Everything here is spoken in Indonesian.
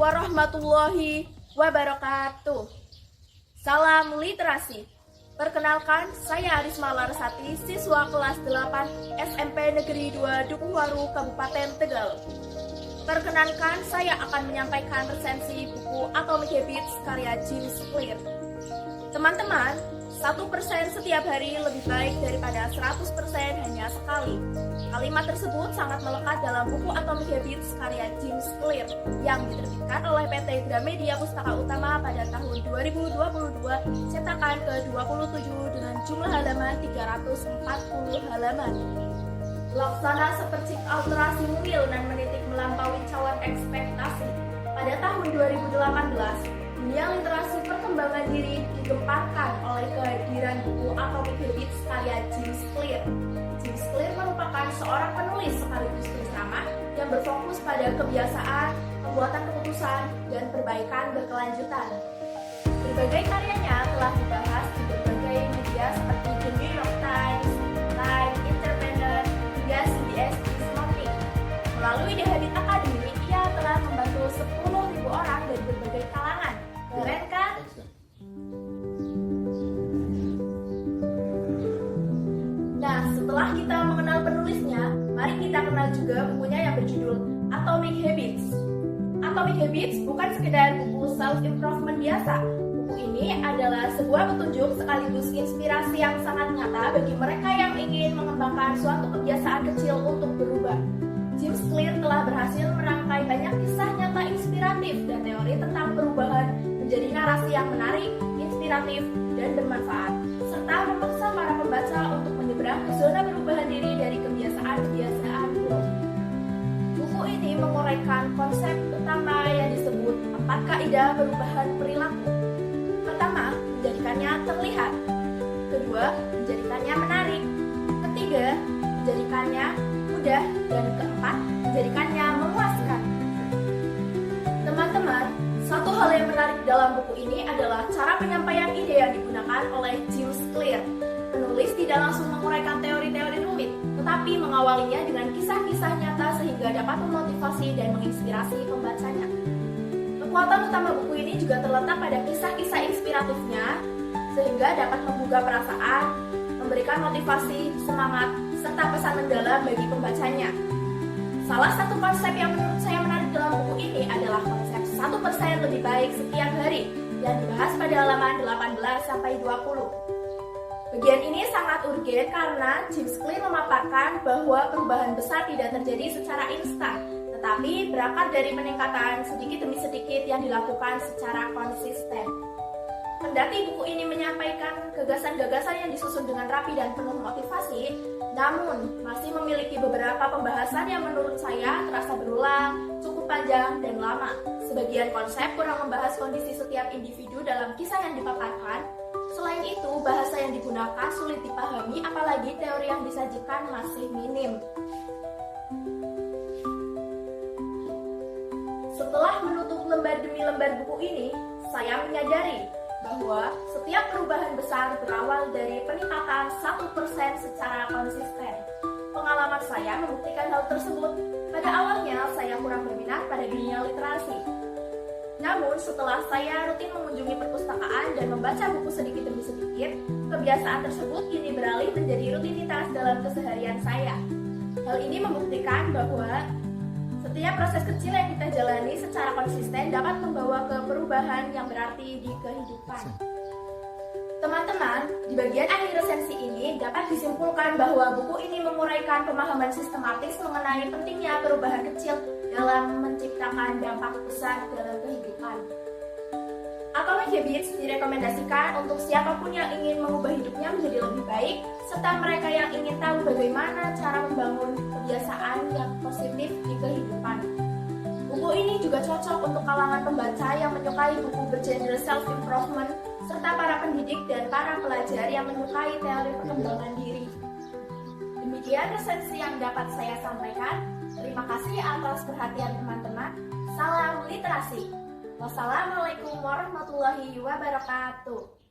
warahmatullahi wabarakatuh. Salam literasi. Perkenalkan, saya Arisma Larasati, siswa kelas 8 SMP Negeri 2 Dukuhwaru, Kabupaten Tegal. Perkenalkan, saya akan menyampaikan resensi buku Atomic Habits karya James Clear. Teman-teman, 1% setiap hari lebih baik daripada 100% hanya sekali. Kalimat tersebut sangat melekat dalam buku Atomic Habits karya James Clear yang diterbitkan oleh PT Gramedia Pustaka Utama pada tahun 2022, cetakan ke-27 dengan jumlah halaman 340 halaman. Laksana sepercik alterasi mungil dan menitik melampaui cawan ekspektasi. Pada tahun 2018, dunia literasi perkembangan diri digemparkan oleh kehadiran buku Atomic Habits karya James Clear. James Clear merupakan seorang penulis sekaligus penceramah yang berfokus pada kebiasaan, pembuatan keputusan, dan perbaikan berkelanjutan. Berbagai karyanya telah dibahas di berbagai media seperti The New York Times, Time, Independent, hingga CBS News Morning. Melalui The Habit Academy, ia telah membantu 10.000 orang dari berbagai kalangan. Keren kan? Nah, setelah kita mengenal penulisnya, mari kita kenal juga bukunya yang berjudul Atomic Habits. Atomic Habits bukan sekedar buku self-improvement biasa. Buku ini adalah sebuah petunjuk sekaligus inspirasi yang sangat nyata bagi mereka yang ingin mengembangkan suatu kebiasaan kecil untuk berubah. James Clear telah berhasil merangkai banyak kisah nyata inspiratif dan teori tentang perubahan menjadi narasi yang menarik, inspiratif, dan bermanfaat, serta memaksa para pembaca untuk menyeberang ke zona perubahan diri dari kebiasaan-kebiasaan buruk. Buku ini menguraikan konsep utama yang disebut 4 kaidah perubahan perilaku. Pertama, menjadikannya terlihat. Kedua, menjadikannya menarik. Ketiga, menjadikannya mudah. Dan keempat, menjadikannya memuaskan. Teman-teman, satu hal yang menarik dalam buku ini adalah cara penyampaian ide yang digunakan oleh James Clear. Penulis tidak langsung menguraikan teori-teori rumit, tetapi mengawalinya dengan kisah-kisah nyata sehingga dapat memotivasi dan menginspirasi pembacanya. Kekuatan utama buku ini juga terletak pada kisah-kisah inspiratifnya, sehingga dapat membuka perasaan, memberikan motivasi, semangat, serta pesan mendalam bagi pembacanya. Salah satu konsep yang menurut saya menarik dalam buku ini adalah konsep 1% lebih baik setiap hari yang dibahas pada halaman 18-20. Bagian ini sangat urgen karena James Clear memaparkan bahwa perubahan besar tidak terjadi secara instan, tetapi berangkat dari peningkatan sedikit demi sedikit yang dilakukan secara konsisten. Kendati buku ini menyampaikan gagasan-gagasan yang disusun dengan rapi dan penuh motivasi, namun masih memiliki beberapa pembahasan yang menurut saya terasa berulang, cukup panjang, dan lama. Sebagian konsep kurang membahas kondisi setiap individu dalam kisah yang dipaparkan. Selain itu, bahasa yang digunakan sulit dipahami, apalagi teori yang disajikan masih minim. Setelah menutup lembar demi lembar buku ini, saya menyadari bahwa setiap perubahan besar berawal dari peningkatan 1% secara konsisten. Pengalaman saya membuktikan hal tersebut. Pada awalnya, saya kurang berminat pada dunia literasi. Namun, setelah saya rutin mengunjungi perpustakaan dan membaca buku sedikit demi sedikit, kebiasaan tersebut kini beralih menjadi rutinitas dalam keseharian saya. Hal ini membuktikan bahwa setiap proses kecil yang kita jalani secara konsisten dapat membawa ke perubahan yang berarti di kehidupan. Teman-teman, di bagian akhir resensi ini dapat disimpulkan bahwa buku ini menguraikan pemahaman sistematis mengenai pentingnya perubahan kecil dalam menciptakan dampak besar dalam kehidupan. Atomic Habits direkomendasikan untuk siapapun yang ingin mengubah hidupnya menjadi lebih baik, serta mereka yang ingin tahu bagaimana cara membangun kebiasaan yang positif di kehidupan. Buku ini juga cocok untuk kalangan pembaca yang menyukai buku bergenre self-improvement, serta para pendidik dan para pelajar yang menyukai teori perkembangan diri. Demikian resensi yang dapat saya sampaikan. Terima kasih atas perhatian teman-teman. Salam literasi. Wassalamualaikum warahmatullahi wabarakatuh.